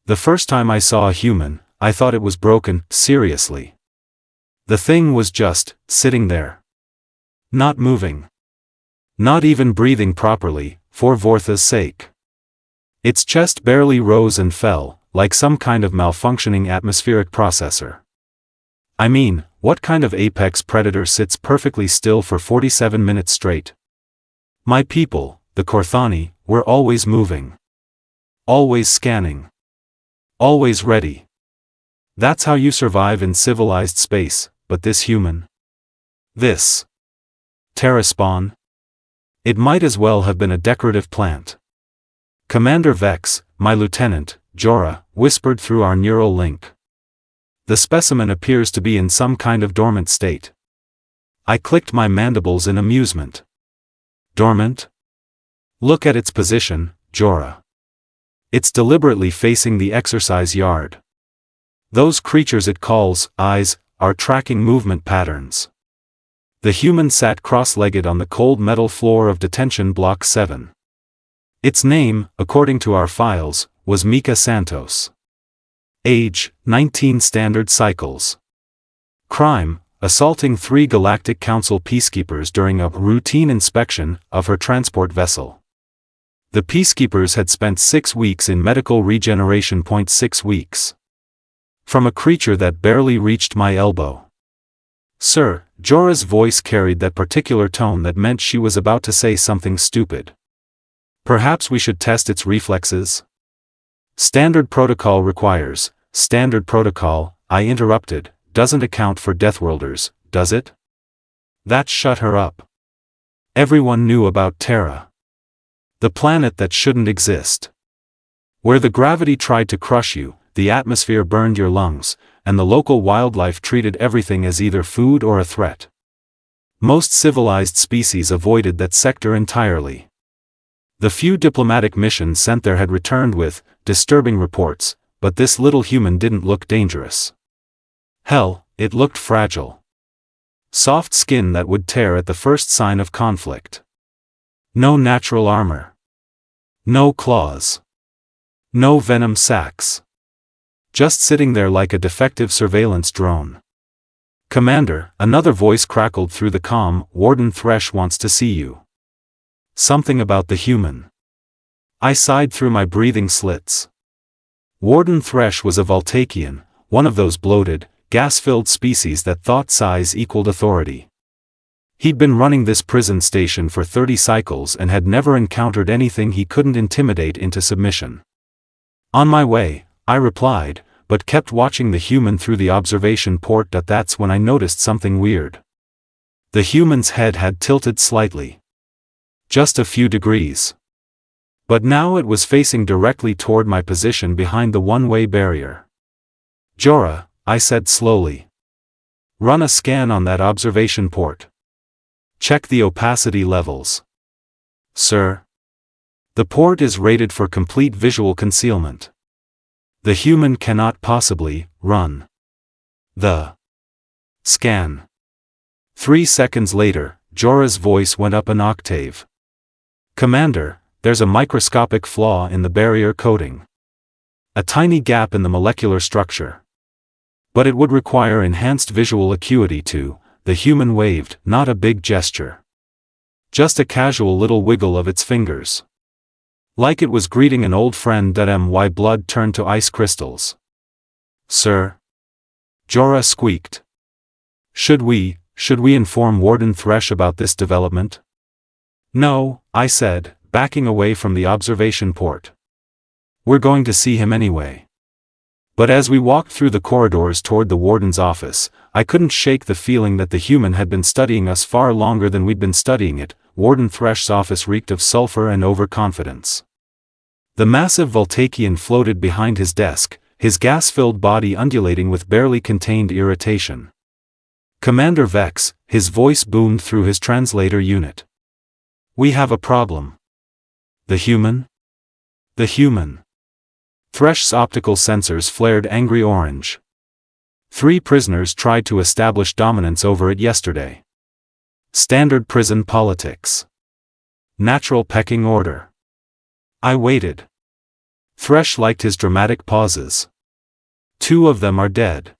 The first time I saw a human, I thought it was broken, seriously. The thing was just sitting there. Not moving. Not even breathing properly, for Vortha's sake. Its chest barely rose and fell, like some kind of malfunctioning atmospheric processor. I mean, what kind of apex predator sits perfectly still for 47 minutes straight? My people, the Korthani, were always moving. Always scanning. Always ready. That's how you survive in civilized space, but this human? This Terra spawn? It might as well have been a decorative plant. Commander Vex, my lieutenant, Jorah, whispered through our neural link. The specimen appears to be in some kind of dormant state. I clicked my mandibles in amusement. Dormant? Look at its position, Jorah. It's deliberately facing the exercise yard. Those creatures it calls eyes are tracking movement patterns. The human sat cross-legged on the cold metal floor of detention block 7. Its name, according to our files, was Mika Santos. Age, 19 standard cycles. Crime, assaulting 3 Galactic Council peacekeepers during a routine inspection of her transport vessel. The peacekeepers had spent 6 weeks in medical regeneration. 6 weeks. From a creature that barely reached my elbow. Sir, Jorah's voice carried that particular tone that meant she was about to say something stupid. Perhaps we should test its reflexes? Standard protocol requires. Standard protocol, I interrupted, doesn't account for Deathworlders, does it? That shut her up. Everyone knew about Terra. The planet that shouldn't exist. Where the gravity tried to crush you, the atmosphere burned your lungs, and the local wildlife treated everything as either food or a threat. Most civilized species avoided that sector entirely. The few diplomatic missions sent there had returned with disturbing reports, but this little human didn't look dangerous. Hell, it looked fragile. Soft skin that would tear at the first sign of conflict. No natural armor. No claws. No venom sacs. Just sitting there like a defective surveillance drone. Commander, another voice crackled through the comm, Warden Thresh wants to see you. Something about the human. I sighed through my breathing slits. Warden Thresh was a Voltakian, one of those bloated, gas-filled species that thought size equaled authority. He'd been running this prison station for 30 cycles and had never encountered anything he couldn't intimidate into submission. On my way, I replied, but kept watching the human through the observation port. That's when I noticed something weird. The human's head had tilted slightly. Just a few degrees. But now it was facing directly toward my position behind the one-way barrier. Jorah, I said slowly. Run a scan on that observation port. Check the opacity levels. Sir. The port is rated for complete visual concealment. The human cannot possibly run the scan. 3 seconds later, Jorah's voice went up an octave. Commander, there's a microscopic flaw in the barrier coating. A tiny gap in the molecular structure. But it would require enhanced visual acuity to. The human waved, not a big gesture. Just a casual little wiggle of its fingers. Like it was greeting an old friend. My blood turned to ice crystals. Sir? Jorah squeaked. Should we inform Warden Thresh about this development? No, I said, backing away from the observation port. We're going to see him anyway. But as we walked through the corridors toward the warden's office, I couldn't shake the feeling that the human had been studying us far longer than we'd been studying it. Warden Thresh's office reeked of sulfur and overconfidence. The massive Voltakian floated behind his desk, his gas-filled body undulating with barely contained irritation. Commander Vex, his voice boomed through his translator unit. We have a problem. The human? The human. Thresh's optical sensors flared angry orange. 3 prisoners tried to establish dominance over it yesterday. Standard prison politics. Natural pecking order. I waited. Thresh liked his dramatic pauses. 2 of them are dead.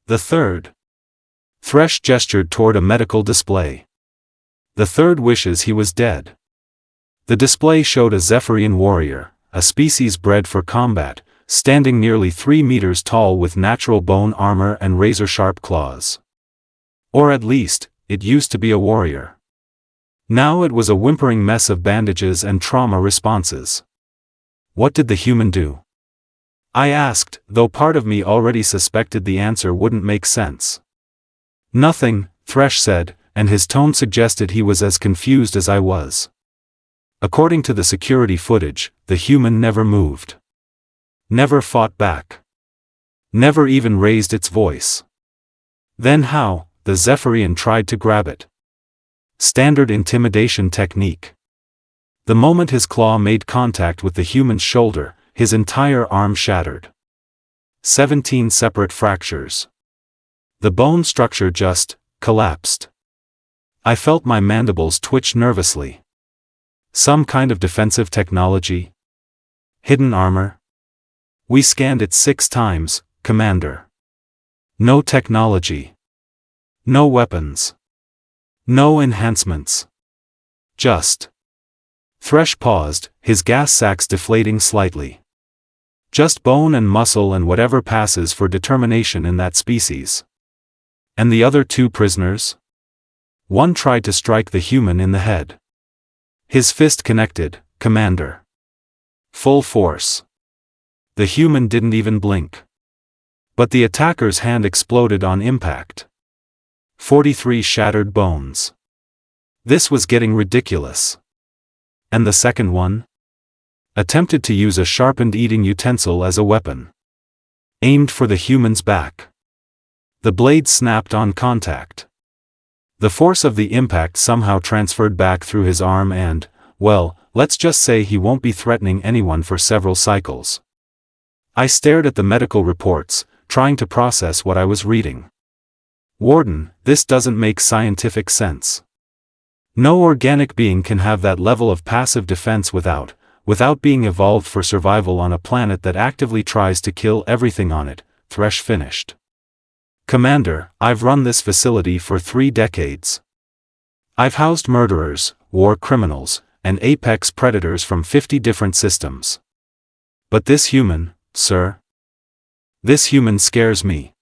The third. Thresh gestured toward a medical display. The third wishes he was dead. The display showed a Zephyrian warrior, a species bred for combat, standing nearly 3 meters tall with natural bone armor and razor-sharp claws. Or at least, it used to be a warrior. Now it was a whimpering mess of bandages and trauma responses. What did the human do? I asked, though part of me already suspected the answer wouldn't make sense. Nothing, Thresh said, and his tone suggested he was as confused as I was. According to the security footage, the human never moved. Never fought back. Never even raised its voice. Then how? The Zephyrian tried to grab it. Standard intimidation technique. The moment his claw made contact with the human's shoulder, his entire arm shattered. 17 separate fractures. The bone structure just collapsed. I felt my mandibles twitch nervously. Some kind of defensive technology? Hidden armor? We scanned it 6 times, Commander. No technology. No weapons. No enhancements. Just. Thresh paused, his gas sacs deflating slightly. Just bone and muscle and whatever passes for determination in that species. And the other 2 prisoners? One tried to strike the human in the head. His fist connected, Commander. Full force. The human didn't even blink. But the attacker's hand exploded on impact. 43 shattered bones. This was getting ridiculous. And the second one? Attempted to use a sharpened eating utensil as a weapon. Aimed for the human's back. The blade snapped on contact. The force of the impact somehow transferred back through his arm and, well, let's just say he won't be threatening anyone for several cycles. I stared at the medical reports, trying to process what I was reading. Warden, this doesn't make scientific sense. No organic being can have that level of passive defense without being evolved for survival on a planet that actively tries to kill everything on it, Thresh finished. Commander, I've run this facility for 3 decades. I've housed murderers, war criminals, and apex predators from 50 different systems. But this human, sir? This human scares me.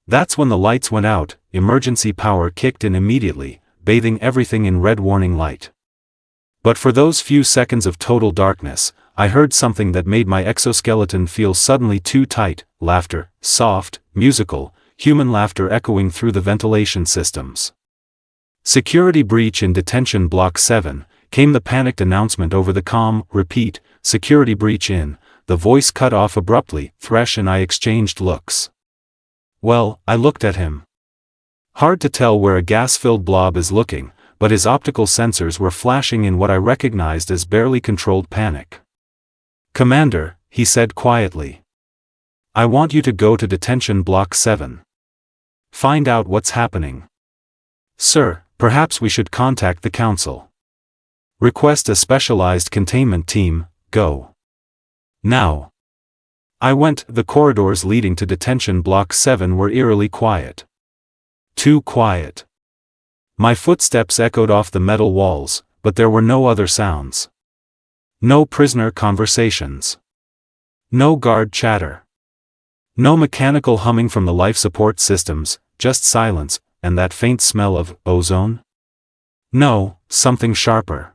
That's when the lights went out, emergency power kicked in immediately, bathing everything in red warning light. But for those few seconds of total darkness, I heard something that made my exoskeleton feel suddenly too tight, laughter, soft, musical, human laughter echoing through the ventilation systems. Security breach in Detention Block 7, came the panicked announcement over the comm, repeat, security breach in, the voice cut off abruptly, Thresh and I exchanged looks. Well, I looked at him. Hard to tell where a gas-filled blob is looking, but his optical sensors were flashing in what I recognized as barely controlled panic. Commander, he said quietly. I want you to go to Detention Block 7. Find out what's happening. Sir, perhaps we should contact the Council. Request a specialized containment team, go. Now. I went. The corridors leading to Detention Block 7 were eerily quiet. Too quiet. My footsteps echoed off the metal walls, but there were no other sounds. No prisoner conversations. No guard chatter. No mechanical humming from the life support systems, just silence, and that faint smell of ozone? No, something sharper.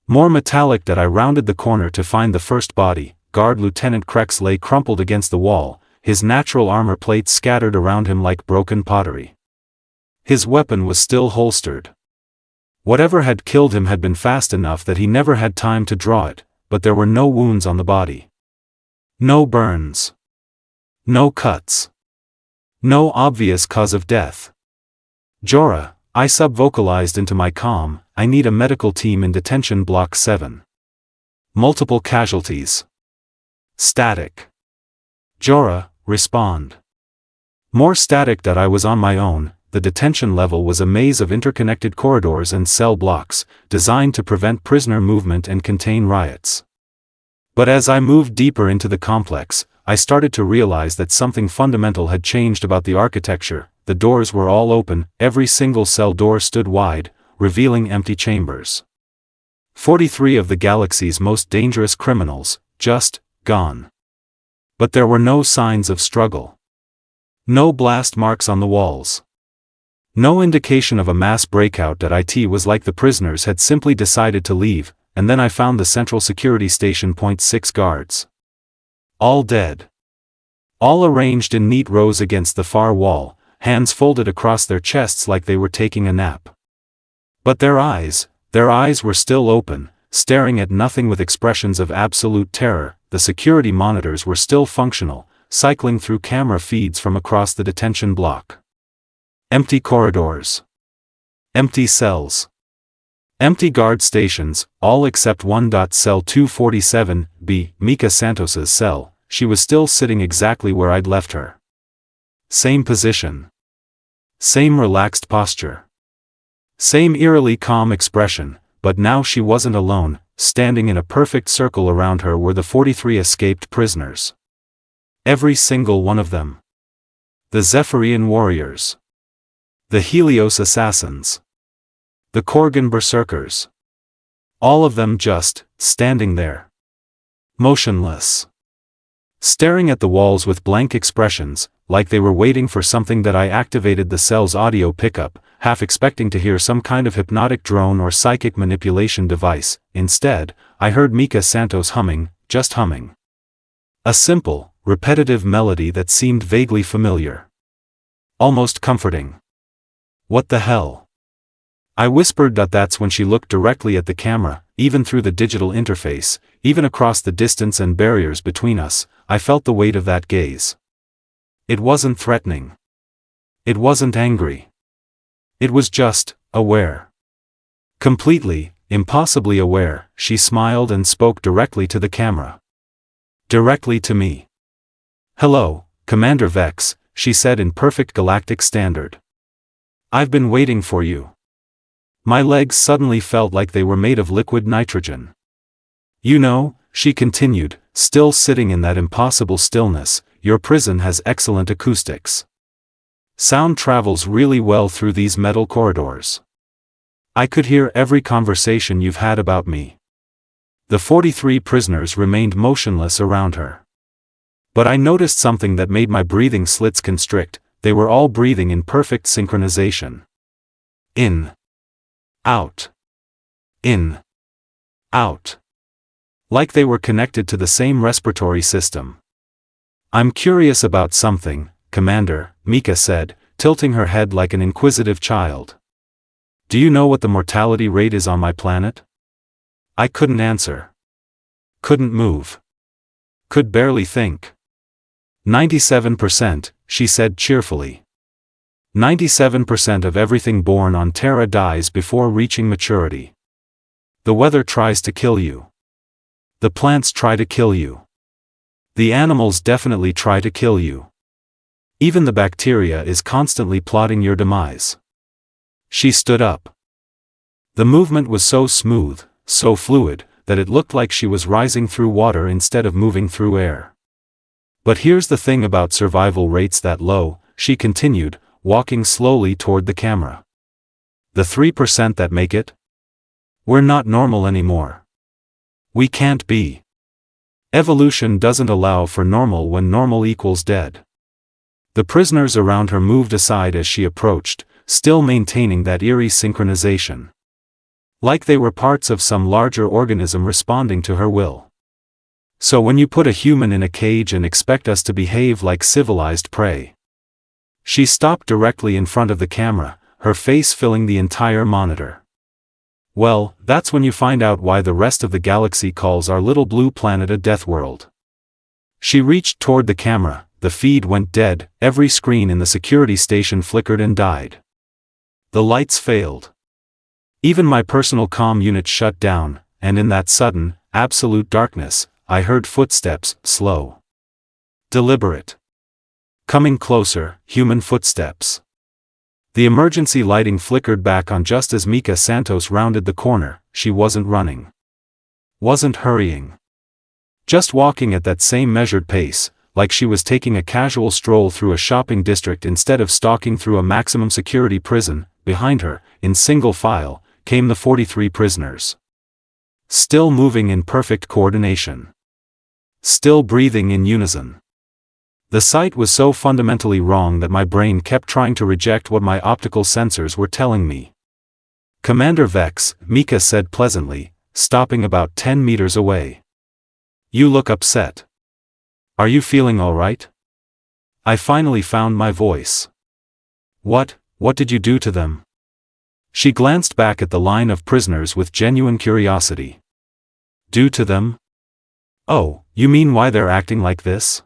More metallic. That I rounded the corner to find the first body. Guard Lieutenant Krex lay crumpled against the wall, his natural armor plates scattered around him like broken pottery. His weapon was still holstered. Whatever had killed him had been fast enough that he never had time to draw it, but there were no wounds on the body. No burns. No cuts. No obvious cause of death. Jorah, I sub-vocalized into my comm, I need a medical team in Detention Block 7. Multiple casualties. Static. Jorah, respond. More static. That I was on my own. The detention level was a maze of interconnected corridors and cell blocks, designed to prevent prisoner movement and contain riots. But as I moved deeper into the complex, I started to realize that something fundamental had changed about the architecture. The doors were all open, every single cell door stood wide, revealing empty chambers. 43 of the galaxy's most dangerous criminals, just gone. But there were no signs of struggle. No blast marks on the walls. No indication of a mass breakout. It was like the prisoners had simply decided to leave, and then I found the central security station. 6 guards. All dead. All arranged in neat rows against the far wall, hands folded across their chests like they were taking a nap. But their eyes were still open, staring at nothing with expressions of absolute terror. The security monitors were still functional, cycling through camera feeds from across the detention block. Empty corridors. Empty cells. Empty guard stations, all except one. Cell 247B, Mika Santos's cell. She was still sitting exactly where I'd left her. Same position. Same relaxed posture. Same eerily calm expression, but now she wasn't alone. Standing in a perfect circle around her were the 43 escaped prisoners. Every single one of them. The Zephyrian warriors. The Helios assassins. The Korgan berserkers. All of them just standing there. Motionless. Staring at the walls with blank expressions, like they were waiting for something. I activated the cell's audio pickup, half expecting to hear some kind of hypnotic drone or psychic manipulation device. Instead, I heard Mika Santos humming, just humming. A simple, repetitive melody that seemed vaguely familiar. Almost comforting. What the hell? I whispered. That's when she looked directly at the camera. Even through the digital interface, even across the distance and barriers between us, I felt the weight of that gaze. It wasn't threatening. It wasn't angry. It was just aware. Completely, impossibly aware. She smiled and spoke directly to the camera. Directly to me. "Hello, Commander Vex," she said in perfect galactic standard. "I've been waiting for you." My legs suddenly felt like they were made of liquid nitrogen. "You know," she continued, still sitting in that impossible stillness, "your prison has excellent acoustics. Sound travels really well through these metal corridors. I could hear every conversation you've had about me." The 43 prisoners remained motionless around her. But I noticed something that made my breathing slits constrict. They were all breathing in perfect synchronization. In. Out. In. Out. Like they were connected to the same respiratory system. "I'm curious about something, Commander," Mika said, tilting her head like an inquisitive child. "Do you know what the mortality rate is on my planet?" I couldn't answer. Couldn't move. Could barely think. 97%, she said cheerfully. 97% of everything born on Terra dies before reaching maturity. The weather tries to kill you. The plants try to kill you. The animals definitely try to kill you. Even the bacteria is constantly plotting your demise. She stood up. The movement was so smooth, so fluid, that it looked like she was rising through water instead of moving through air. "But here's the thing about survival rates that low," she continued, walking slowly toward the camera. "The 3% that make it? We're not normal anymore. We can't be. Evolution doesn't allow for normal when normal equals dead." The prisoners around her moved aside as she approached, still maintaining that eerie synchronization. Like they were parts of some larger organism responding to her will. "So when you put a human in a cage and expect us to behave like civilized prey?" She stopped directly in front of the camera, her face filling the entire monitor. "Well, that's when you find out why the rest of the galaxy calls our little blue planet a Deathworld." She reached toward the camera, the feed went dead, every screen in the security station flickered and died. The lights failed. Even my personal comm unit shut down, and in that sudden, absolute darkness, I heard footsteps, slow. Deliberate. Coming closer, human footsteps. The emergency lighting flickered back on just as Mika Santos rounded the corner. She wasn't running. Wasn't hurrying. Just walking at that same measured pace, like she was taking a casual stroll through a shopping district instead of stalking through a maximum security prison. Behind her, in single file, came the 43 prisoners. Still moving in perfect coordination. Still breathing in unison. The sight was so fundamentally wrong that my brain kept trying to reject what my optical sensors were telling me. "Commander Vex," Mika said pleasantly, stopping about 10 meters away. "You look upset. Are you feeling all right?" I finally found my voice. What did you do to them?" She glanced back at the line of prisoners with genuine curiosity. "Do to them? Oh, you mean why they're acting like this?"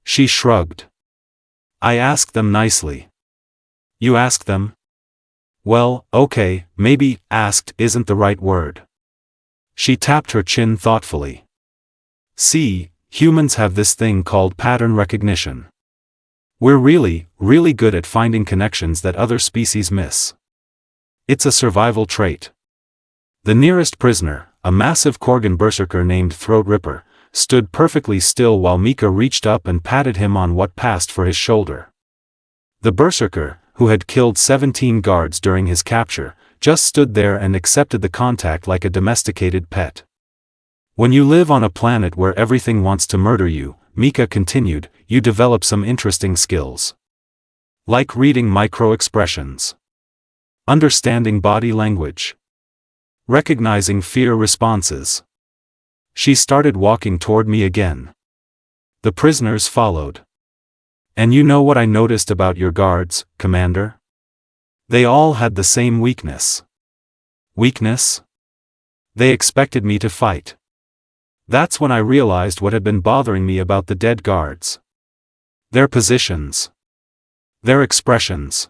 She shrugged. "I asked them nicely." "You asked them?" "Well, okay, maybe 'asked' isn't the right word." She tapped her chin thoughtfully. "See, humans have this thing called pattern recognition. We're really, really good at finding connections that other species miss. It's a survival trait." The nearest prisoner, a massive Korgan berserker named Throat Ripper, stood perfectly still while Mika reached up and patted him on what passed for his shoulder. The berserker, who had killed 17 guards during his capture, just stood there and accepted the contact like a domesticated pet. "When you live on a planet where everything wants to murder you," Mika continued, "you develop some interesting skills. Like reading micro-expressions. Understanding body language. Recognizing fear responses." She started walking toward me again. The prisoners followed. "And you know what I noticed about your guards, Commander? They all had the same weakness." "Weakness?" "They expected me to fight. That's when I realized what had been bothering me about the dead guards. Their positions. Their expressions.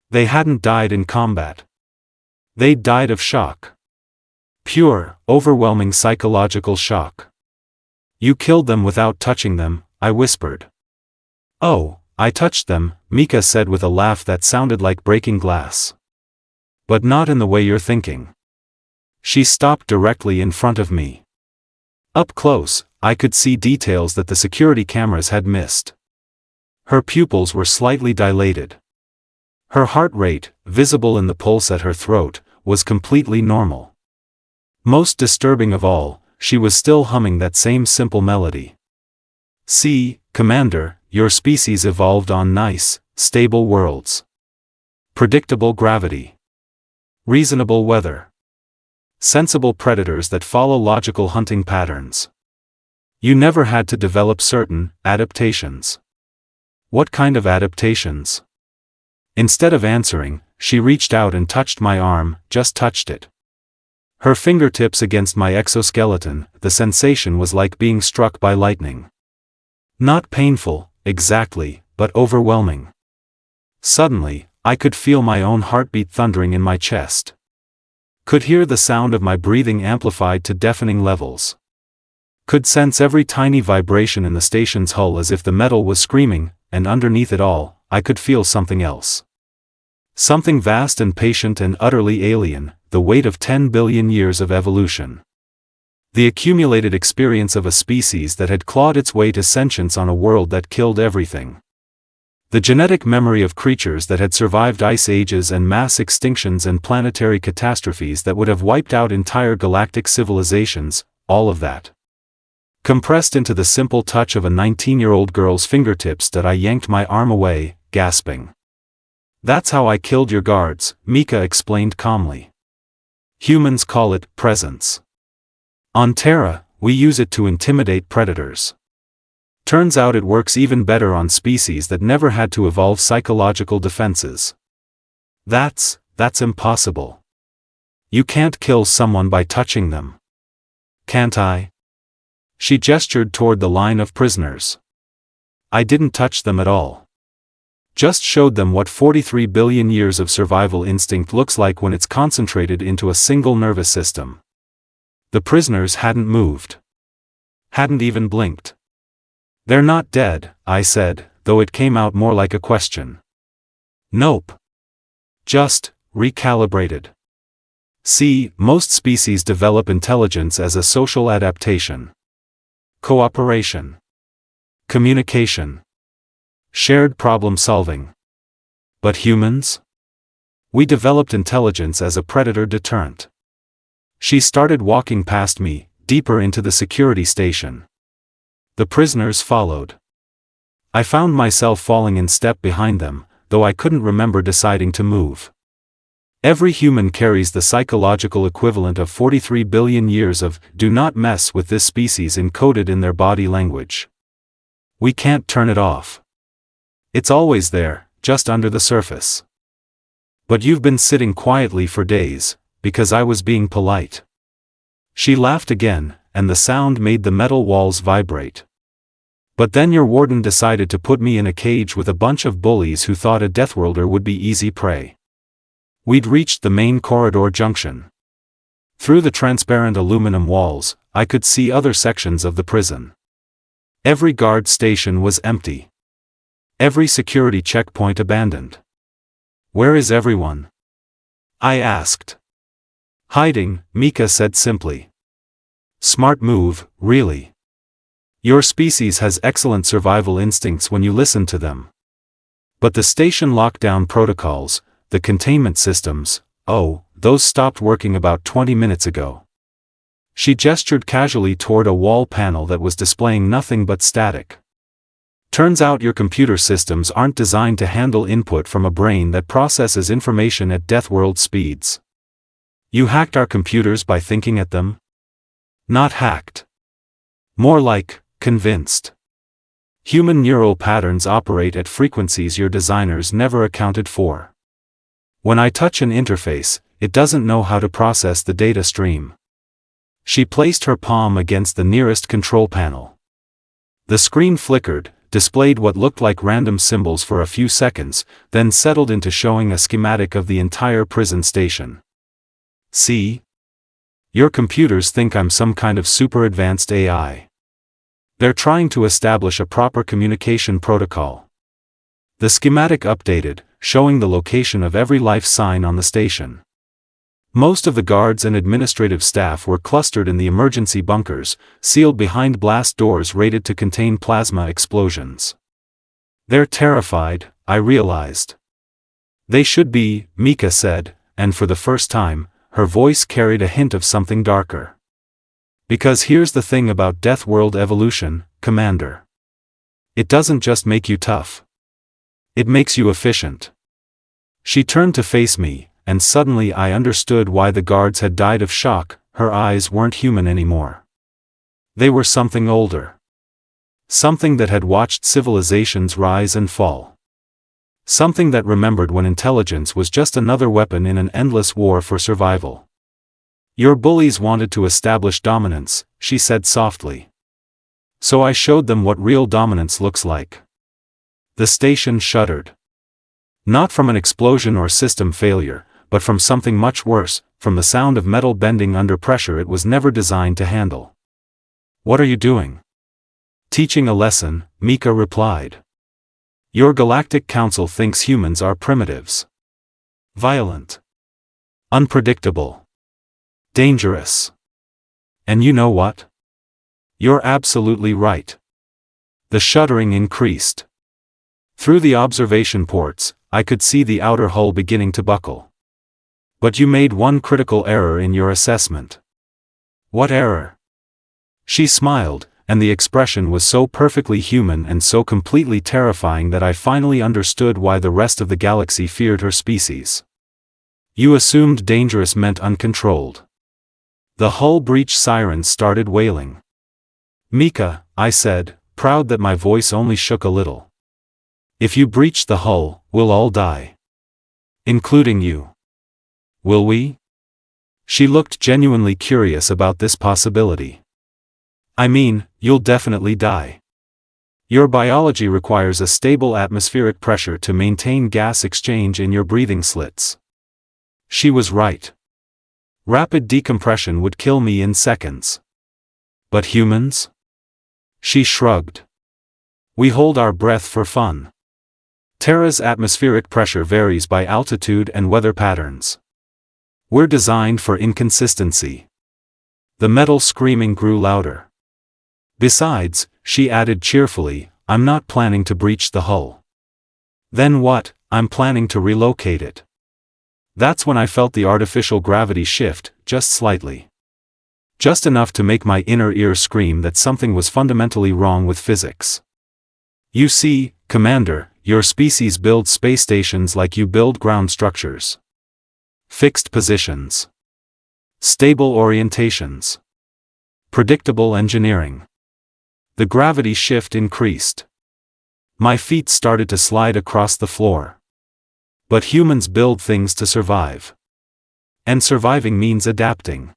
They hadn't died in combat. They'd died of shock. Pure, overwhelming psychological shock. You killed them without touching them," I whispered. "Oh, I touched them," Mika said with a laugh that sounded like breaking glass. "But not in the way you're thinking." She stopped directly in front of me. Up close, I could see details that the security cameras had missed. Her pupils were slightly dilated. Her heart rate, visible in the pulse at her throat, was completely normal. Most disturbing of all, she was still humming that same simple melody. "See, Commander, your species evolved on nice, stable worlds. Predictable gravity. Reasonable weather. Sensible predators that follow logical hunting patterns. You never had to develop certain adaptations." "What kind of adaptations?" Instead of answering, she reached out and touched my arm, just touched it. Her fingertips against my exoskeleton, the sensation was like being struck by lightning. Not painful, exactly, but overwhelming. Suddenly, I could feel my own heartbeat thundering in my chest. Could hear the sound of my breathing amplified to deafening levels. Could sense every tiny vibration in the station's hull as if the metal was screaming, and underneath it all, I could feel something else. Something vast and patient and utterly alien, the weight of 10 billion years of evolution. The accumulated experience of a species that had clawed its way to sentience on a world that killed everything. The genetic memory of creatures that had survived ice ages and mass extinctions and planetary catastrophes that would have wiped out entire galactic civilizations, all of that. Compressed into the simple touch of a 19-year-old girl's fingertips that I yanked my arm away, gasping. "That's how I killed your guards," Mika explained calmly. "Humans call it presence. On Terra, we use it to intimidate predators. Turns out it works even better on species that never had to evolve psychological defenses. That's impossible. You can't kill someone by touching them." "Can't I?" She gestured toward the line of prisoners. "I didn't touch them at all. Just showed them what 43 billion years of survival instinct looks like when it's concentrated into a single nervous system." The prisoners hadn't moved. Hadn't even blinked. "They're not dead," I said, though it came out more like a question. "Nope. Just recalibrated. See, most species develop intelligence as a social adaptation. cooperation, communication, shared problem solving. But humans? We developed intelligence as a predator deterrent. She started walking past me, deeper into the security station. The prisoners followed. I found myself falling in step behind them, though I couldn't remember deciding to move. Every human carries the psychological equivalent of 43 billion years of "do not mess with this species" encoded in their body language. We can't turn it off. It's always there, just under the surface. But you've been sitting quietly for days, because I was being polite. She laughed again, and the sound made the metal walls vibrate. But then your warden decided to put me in a cage with a bunch of bullies who thought a Deathworlder would be easy prey. We'd reached the main corridor junction. Through the transparent aluminum walls, I could see other sections of the prison. Every guard station was empty. Every security checkpoint abandoned. Where is everyone? I asked. Hiding, Mika said simply. Smart move, really. Your species has excellent survival instincts when you listen to them. But the station lockdown protocols, the containment systems, oh, those stopped working about 20 minutes ago. She gestured casually toward a wall panel that was displaying nothing but static. Turns out your computer systems aren't designed to handle input from a brain that processes information at Deathworld speeds. You hacked our computers by thinking at them? Not hacked. More like, convinced. Human neural patterns operate at frequencies your designers never accounted for. When I touch an interface, it doesn't know how to process the data stream. She placed her palm against the nearest control panel. The screen flickered, displayed what looked like random symbols for a few seconds, then settled into showing a schematic of the entire prison station. See? Your computers think I'm some kind of super advanced AI. They're trying to establish a proper communication protocol. The schematic updated, showing the location of every life sign on the station. Most of the guards and administrative staff were clustered in the emergency bunkers, sealed behind blast doors rated to contain plasma explosions. They're terrified, I realized. They should be, Mika said, and for the first time, her voice carried a hint of something darker. Because here's the thing about Deathworld evolution, Commander. It doesn't just make you tough. It makes you efficient. She turned to face me, and suddenly I understood why the guards had died of shock. Her eyes weren't human anymore. They were something older. Something that had watched civilizations rise and fall. Something that remembered when intelligence was just another weapon in an endless war for survival. Your bullies wanted to establish dominance, she said softly. So I showed them what real dominance looks like. The station shuddered. Not from an explosion or system failure, but from something much worse, from the sound of metal bending under pressure it was never designed to handle. What are you doing? Teaching a lesson, Mika replied. Your Galactic Council thinks humans are primitives. Violent. Unpredictable. Dangerous. And you know what? You're absolutely right. The shuddering increased. Through the observation ports, I could see the outer hull beginning to buckle. But you made one critical error in your assessment. What error? She smiled, and the expression was so perfectly human and so completely terrifying that I finally understood why the rest of the galaxy feared her species. You assumed dangerous meant uncontrolled. The hull breach sirens started wailing. Mika, I said, proud that my voice only shook a little. If you breach the hull, we'll all die. Including you. Will we? She looked genuinely curious about this possibility. I mean, you'll definitely die. Your biology requires a stable atmospheric pressure to maintain gas exchange in your breathing slits. She was right. Rapid decompression would kill me in seconds. But humans? She shrugged. We hold our breath for fun. Terra's atmospheric pressure varies by altitude and weather patterns. We're designed for inconsistency. The metal screaming grew louder. Besides, she added cheerfully, I'm not planning to breach the hull. Then what? I'm planning to relocate it. That's when I felt the artificial gravity shift, just slightly. Just enough to make my inner ear scream that something was fundamentally wrong with physics. You see, Commander, your species builds space stations like you build ground structures. Fixed positions. Stable orientations. Predictable engineering. The gravity shift increased. My feet started to slide across the floor. But humans build things to survive. And surviving means adapting.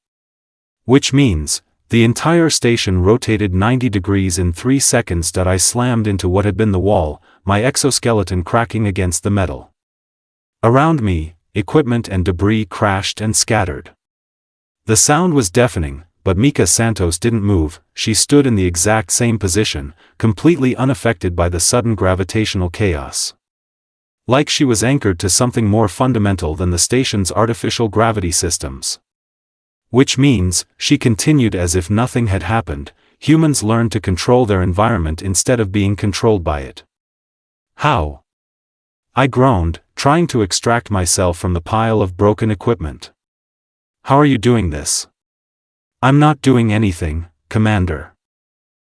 Which means, the entire station rotated 90 degrees in 3 seconds. I slammed into what had been the wall, my exoskeleton cracking against the metal. Around me, equipment and debris crashed and scattered. The sound was deafening, but Mika Santos didn't move. She stood in the exact same position, completely unaffected by the sudden gravitational chaos. Like she was anchored to something more fundamental than the station's artificial gravity systems. Which means, she continued as if nothing had happened. Humans learned to control their environment instead of being controlled by it. How? I groaned, trying to extract myself from the pile of broken equipment. How are you doing this? I'm not doing anything, Commander.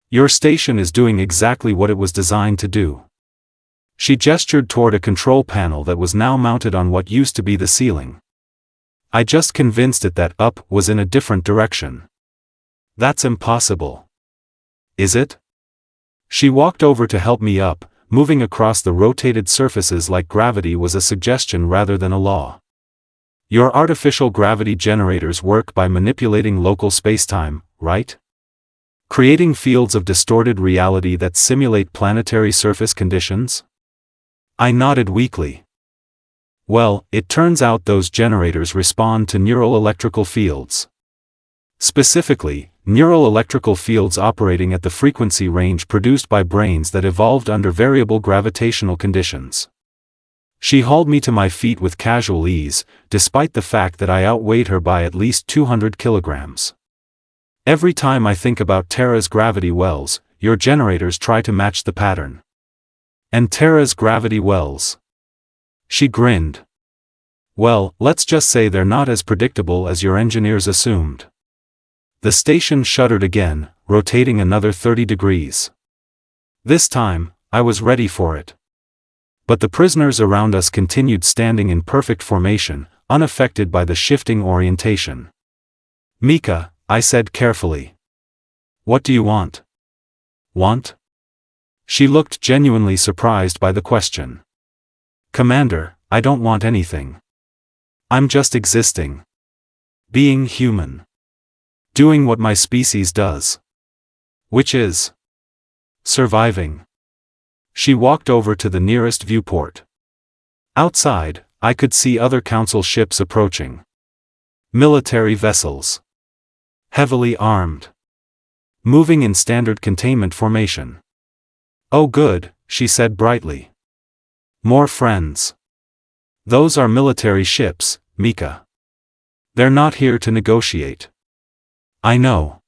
Your station is doing exactly what it was designed to do. She gestured toward a control panel that was now mounted on what used to be the ceiling. I just convinced it that up was in a different direction. That's impossible. Is it? She walked over to help me up, moving across the rotated surfaces like gravity was a suggestion rather than a law. Your artificial gravity generators work by manipulating local spacetime, right? Creating fields of distorted reality that simulate planetary surface conditions? I nodded weakly. Well, it turns out those generators respond to neural electrical fields. Specifically, neural electrical fields operating at the frequency range produced by brains that evolved under variable gravitational conditions. She hauled me to my feet with casual ease, despite the fact that I outweighed her by at least 200 kilograms. Every time I think about Terra's gravity wells, your generators try to match the pattern. And Terra's gravity wells. She grinned. Well, let's just say they're not as predictable as your engineers assumed. The station shuddered again, rotating another 30 degrees. This time, I was ready for it. But the prisoners around us continued standing in perfect formation, unaffected by the shifting orientation. Mika, I said carefully. What do you want? Want? She looked genuinely surprised by the question. Commander, I don't want anything. I'm just existing. Being human. Doing what my species does. Which is surviving. She walked over to the nearest viewport. Outside, I could see other council ships approaching. Military vessels. Heavily armed. Moving in standard containment formation. Oh good, she said brightly. More friends. Those are military ships, Mika. They're not here to negotiate. I know.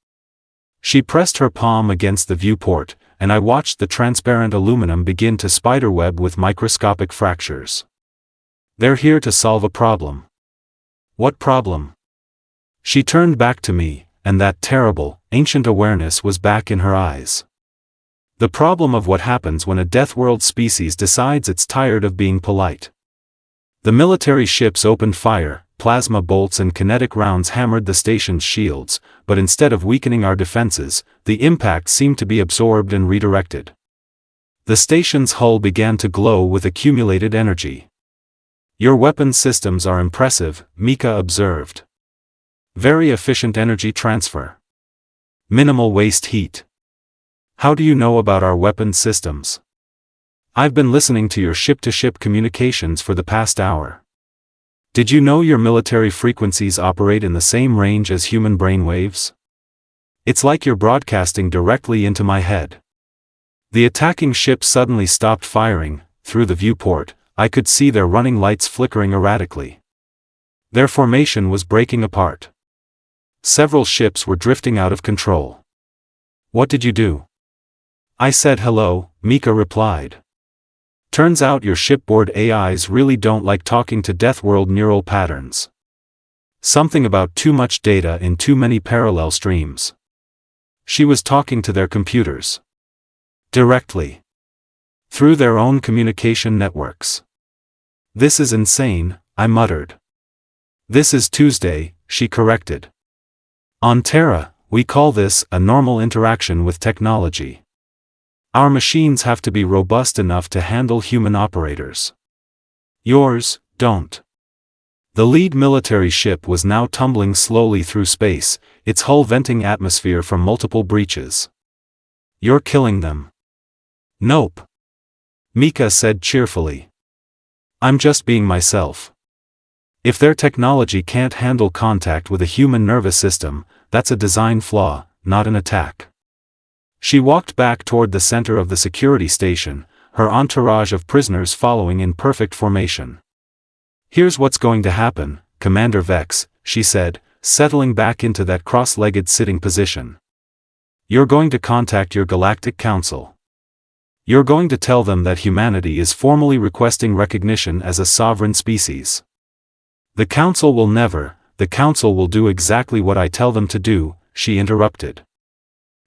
She pressed her palm against the viewport, and I watched the transparent aluminum begin to spiderweb with microscopic fractures. They're here to solve a problem. What problem? She turned back to me, and that terrible, ancient awareness was back in her eyes. The problem of what happens when a Deathworld species decides it's tired of being polite. The military ships opened fire, plasma bolts and kinetic rounds hammered the station's shields, but instead of weakening our defenses, the impact seemed to be absorbed and redirected. The station's hull began to glow with accumulated energy. Your weapons systems are impressive, Mika observed. Very efficient energy transfer. Minimal waste heat. How do you know about our weapons systems? I've been listening to your ship-to-ship communications for the past hour. Did you know your military frequencies operate in the same range as human brainwaves? It's like you're broadcasting directly into my head. The attacking ship suddenly stopped firing. Through the viewport, I could see their running lights flickering erratically. Their formation was breaking apart. Several ships were drifting out of control. What did you do? I said hello, Mika replied. Turns out your shipboard AIs really don't like talking to Deathworld neural patterns. Something about too much data in too many parallel streams. She was talking to their computers. Directly. Through their own communication networks. This is insane, I muttered. This is Tuesday, she corrected. On Terra, we call this a normal interaction with technology. Our machines have to be robust enough to handle human operators. Yours don't. The lead military ship was now tumbling slowly through space, its hull venting atmosphere from multiple breaches. You're killing them. Nope. Mika said cheerfully. I'm just being myself. If their technology can't handle contact with a human nervous system, that's a design flaw, not an attack. She walked back toward the center of the security station, her entourage of prisoners following in perfect formation. Here's what's going to happen, Commander Vex, she said, settling back into that cross-legged sitting position. You're going to contact your Galactic Council. You're going to tell them that humanity is formally requesting recognition as a sovereign species. The Council will do exactly what I tell them to do, she interrupted.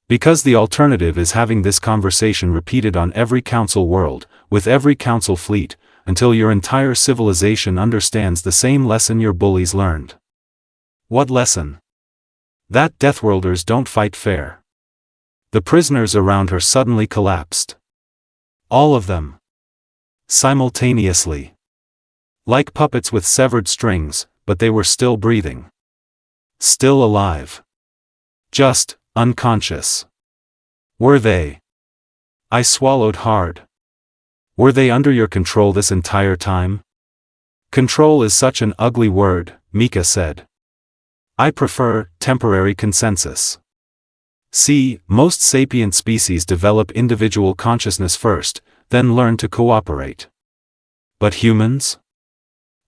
Because the alternative is having this conversation repeated on every Council world, with every Council fleet, until your entire civilization understands the same lesson your bullies learned. What lesson? That Deathworlders don't fight fair. The prisoners around her suddenly collapsed. All of them. Simultaneously. Like puppets with severed strings, but they were still breathing. Still alive. Just unconscious. Were they? I swallowed hard. Were they under your control this entire time? Control is such an ugly word, Mika said. I prefer temporary consensus. See, most sapient species develop individual consciousness first, then learn to cooperate. But humans?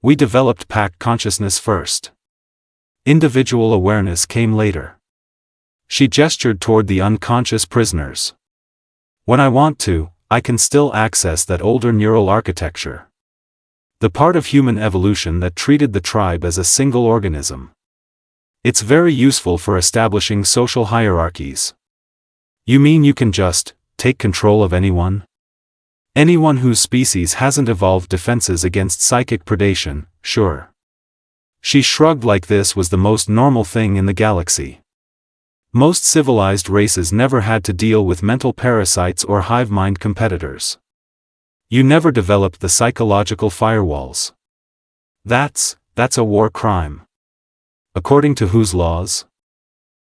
We developed pack consciousness first. Individual awareness came later. She gestured toward the unconscious prisoners. When I want to, I can still access that older neural architecture. The part of human evolution that treated the tribe as a single organism. It's very useful for establishing social hierarchies. You mean you can just take control of anyone? Anyone whose species hasn't evolved defenses against psychic predation, sure. She shrugged like this was the most normal thing in the galaxy. Most civilized races never had to deal with mental parasites or hive mind competitors. You never developed the psychological firewalls. That's a war crime. According to whose laws?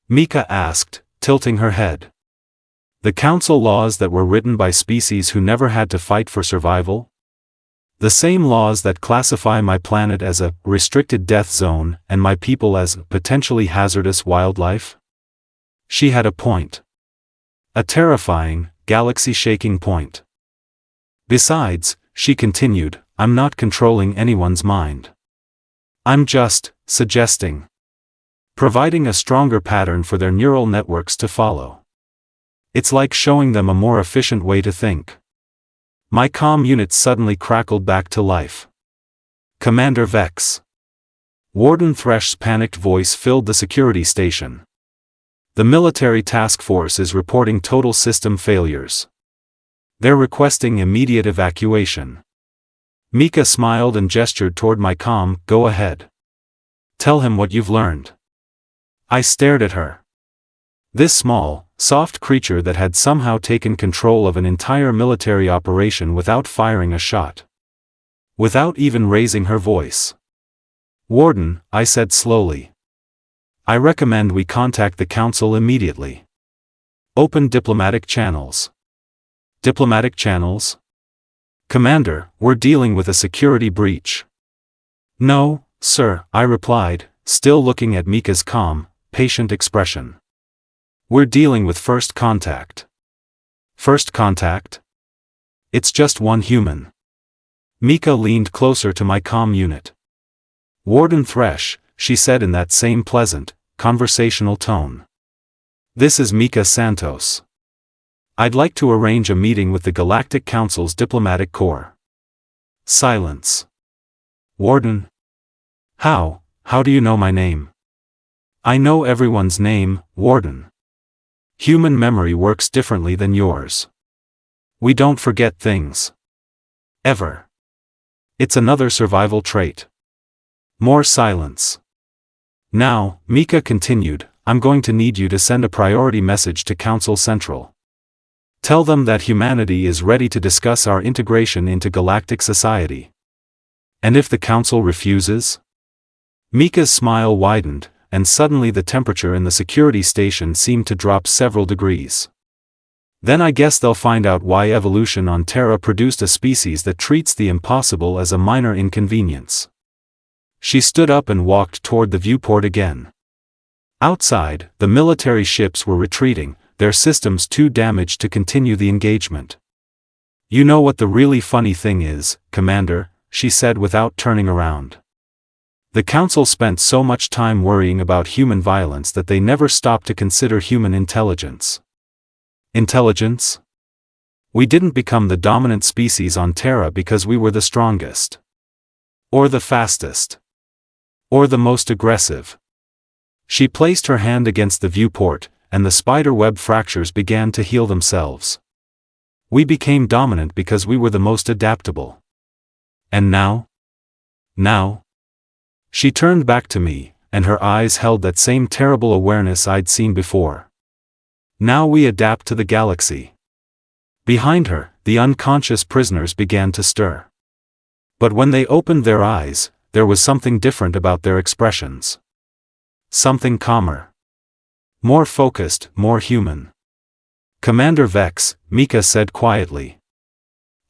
Mika asked, tilting her head. The council laws that were written by species who never had to fight for survival? The same laws that classify my planet as a restricted death zone and my people as potentially hazardous wildlife? She had a point. A terrifying, galaxy-shaking point. Besides, she continued, I'm not controlling anyone's mind. I'm just suggesting. Providing a stronger pattern for their neural networks to follow. It's like showing them a more efficient way to think. My comm unit suddenly crackled back to life. Commander Vex. Warden Thresh's panicked voice filled the security station. The military task force is reporting total system failures. They're requesting immediate evacuation. Mika smiled and gestured toward my comm, go ahead. Tell him what you've learned. I stared at her. This small, soft creature that had somehow taken control of an entire military operation without firing a shot. Without even raising her voice. Warden, I said slowly. I recommend we contact the council immediately. Open diplomatic channels. Diplomatic channels? Commander, we're dealing with a security breach. No, sir, I replied, still looking at Mika's calm, patient expression. We're dealing with first contact. First contact? It's just one human. Mika leaned closer to my comm unit. Warden Thresh, she said in that same pleasant, conversational tone. This is Mika Santos. I'd like to arrange a meeting with the Galactic Council's diplomatic corps. Silence. Warden. How do you know my name? I know everyone's name, Warden. Human memory works differently than yours. We don't forget things. Ever. It's another survival trait. More silence. Now, Mika continued, I'm going to need you to send a priority message to Council Central. Tell them that humanity is ready to discuss our integration into galactic society. And if the Council refuses? Mika's smile widened, and suddenly the temperature in the security station seemed to drop several degrees. Then I guess they'll find out why evolution on Terra produced a species that treats the impossible as a minor inconvenience. She stood up and walked toward the viewport again. Outside, the military ships were retreating, their systems too damaged to continue the engagement. You know what the really funny thing is, Commander, she said without turning around. The Council spent so much time worrying about human violence that they never stopped to consider human intelligence. Intelligence? We didn't become the dominant species on Terra because we were the strongest. Or the fastest. Or the most aggressive. She placed her hand against the viewport, and the spider web fractures began to heal themselves. We became dominant because we were the most adaptable. And now? Now? She turned back to me, and her eyes held that same terrible awareness I'd seen before. Now we adapt to the galaxy. Behind her, the unconscious prisoners began to stir. But when they opened their eyes, there was something different about their expressions. Something calmer. More focused, more human. Commander Vex, Mika said quietly.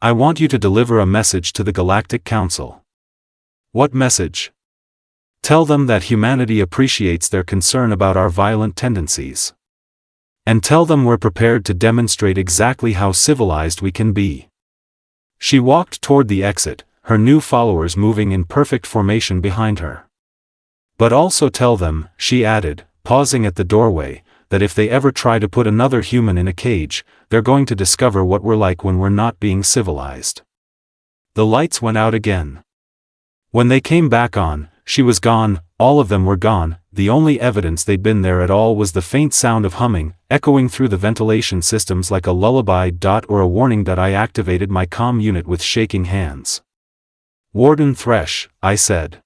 I want you to deliver a message to the Galactic Council. What message? Tell them that humanity appreciates their concern about our violent tendencies. And tell them we're prepared to demonstrate exactly how civilized we can be. She walked toward the exit, her new followers moving in perfect formation behind her. But also tell them, she added, pausing at the doorway, that if they ever try to put another human in a cage, they're going to discover what we're like when we're not being civilized. The lights went out again. When they came back on, she was gone, all of them were gone, the only evidence they'd been there at all was the faint sound of humming, echoing through the ventilation systems like a lullaby. Or a warning. I activated my comm unit with shaking hands. Warden Thresh, I said.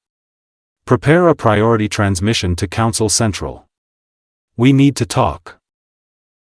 Prepare a priority transmission to Council Central. We need to talk.